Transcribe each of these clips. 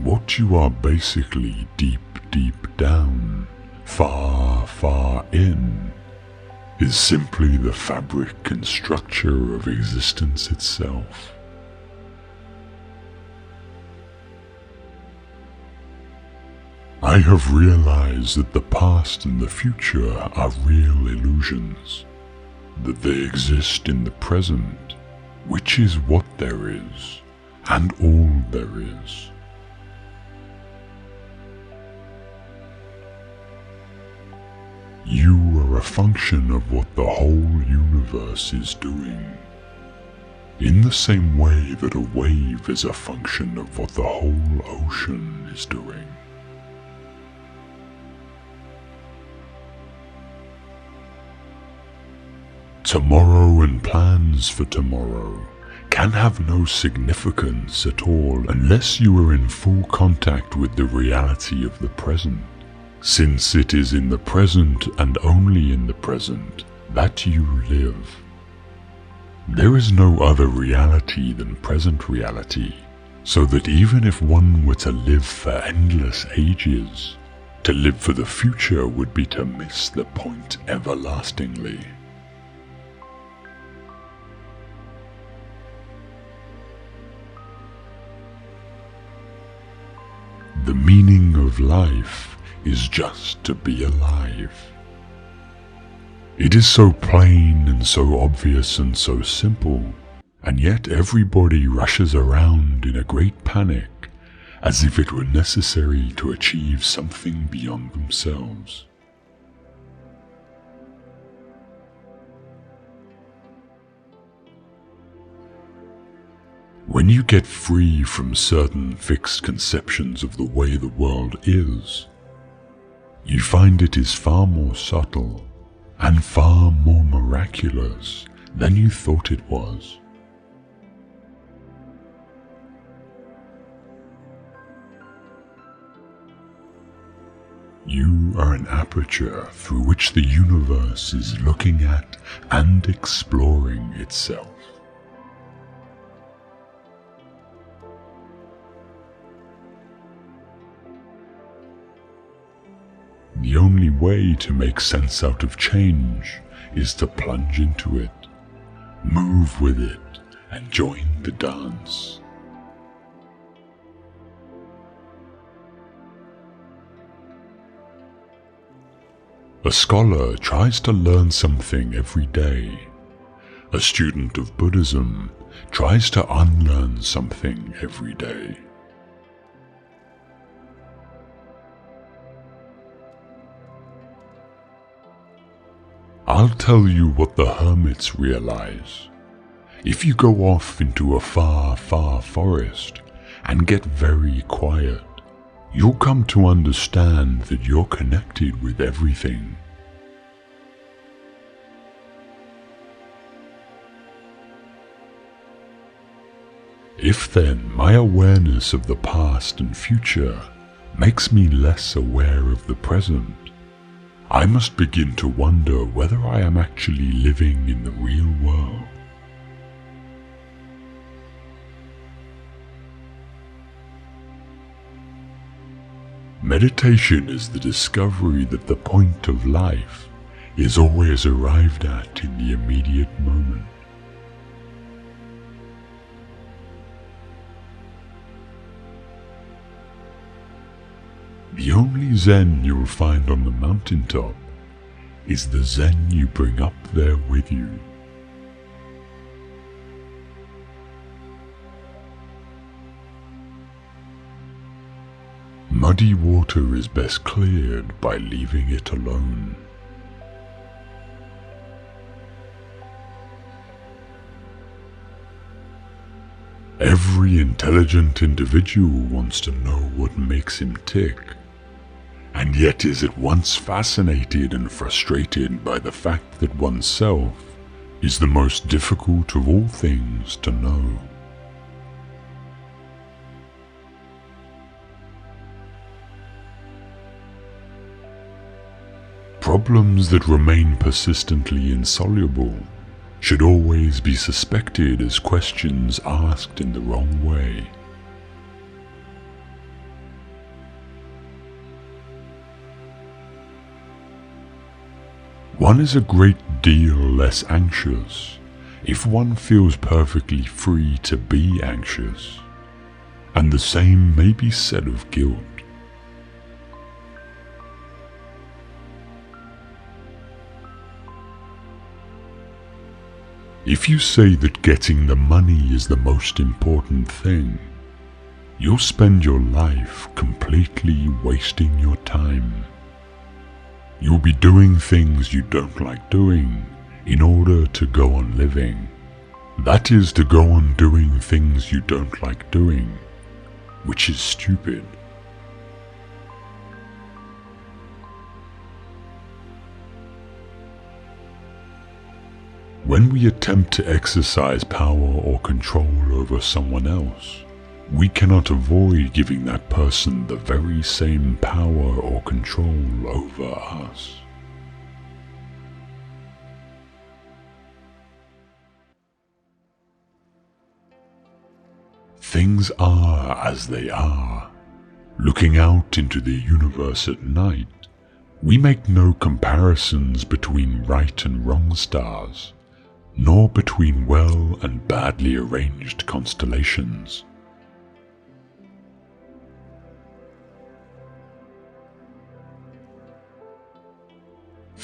What you are basically deep down, far in, is simply the fabric and structure of existence itself. I have realized that the past and the future are real illusions, that they exist in the present, which is what there is, and all there is. You are a function of what the whole universe is doing, in the same way that a wave is a function of what the whole ocean is doing. Tomorrow and plans for tomorrow can have no significance at all unless you are in full contact with the reality of the present, since it is in the present and only in the present that you live. There is no other reality than present reality, so that even if one were to live for endless ages, to live for the future would be to miss the point everlastingly. The meaning of life is just to be alive. It is so plain and so obvious and so simple, and yet everybody rushes around in a great panic, as if it were necessary to achieve something beyond themselves. When you get free from certain fixed conceptions of the way the world is, you find it is far more subtle and far more miraculous than you thought it was. You are an aperture through which the universe is looking at and exploring itself. The only way to make sense out of change is to plunge into it, move with it, and join the dance. A scholar tries to learn something every day. A student of Buddhism tries to unlearn something every day. I'll tell you what the hermits realize. If you go off into a far forest and get very quiet, you'll come to understand that you're connected with everything. If then my awareness of the past and future makes me less aware of the present, I must begin to wonder whether I am actually living in the real world. Meditation is the discovery that the point of life is always arrived at in the immediate moment. The only Zen you'll find on the mountaintop is the Zen you bring up there with you. Muddy water is best cleared by leaving it alone. Every intelligent individual wants to know what makes him tick, and yet is at once fascinated and frustrated by the fact that oneself is the most difficult of all things to know. Problems that remain persistently insoluble should always be suspected as questions asked in the wrong way. one is a great deal less anxious if one feels perfectly free to be anxious, and the same may be said of guilt. If you say that getting the money is the most important thing, you'll spend your life completely wasting your time. You'll be doing things you don't like doing in order to go on living. That is, to go on doing things you don't like doing, which is stupid. When we attempt to exercise power or control over someone else, we cannot avoid giving that person the very same power or control over us. Things are as they are. Looking out into the universe at night, we make no comparisons between right and wrong stars, nor between well and badly arranged constellations.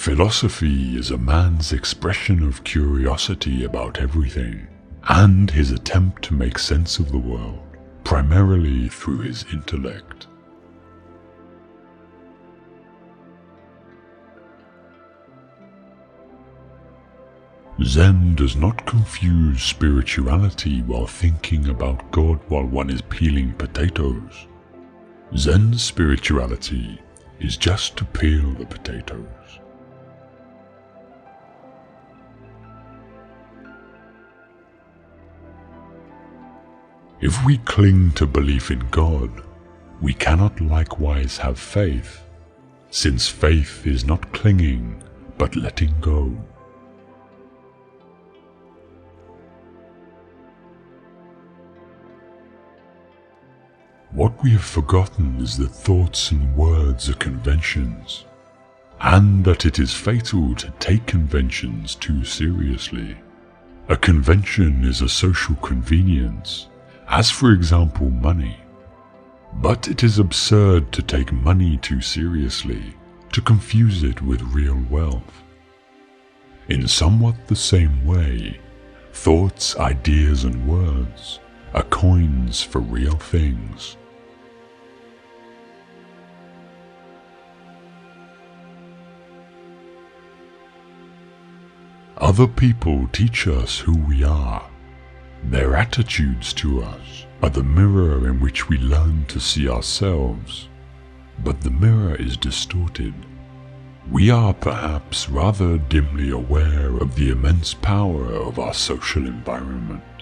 Philosophy is a man's expression of curiosity about everything, and his attempt to make sense of the world, primarily through his intellect. Zen does not confuse spirituality while thinking about God while one is peeling potatoes. Zen spirituality is just to peel the potatoes. If we cling to belief in God, we cannot likewise have faith, since faith is not clinging but letting go. What we have forgotten is that thoughts and words are conventions, and that it is fatal to take conventions too seriously. A convention is a social convenience, as for example money, but it is absurd to take money too seriously, to confuse it with real wealth. In somewhat the same way, thoughts, ideas and words are coins for real things. Other people teach us who we are. Their attitudes to us are the mirror in which we learn to see ourselves, but the mirror is distorted. We are perhaps rather dimly aware of the immense power of our social environment.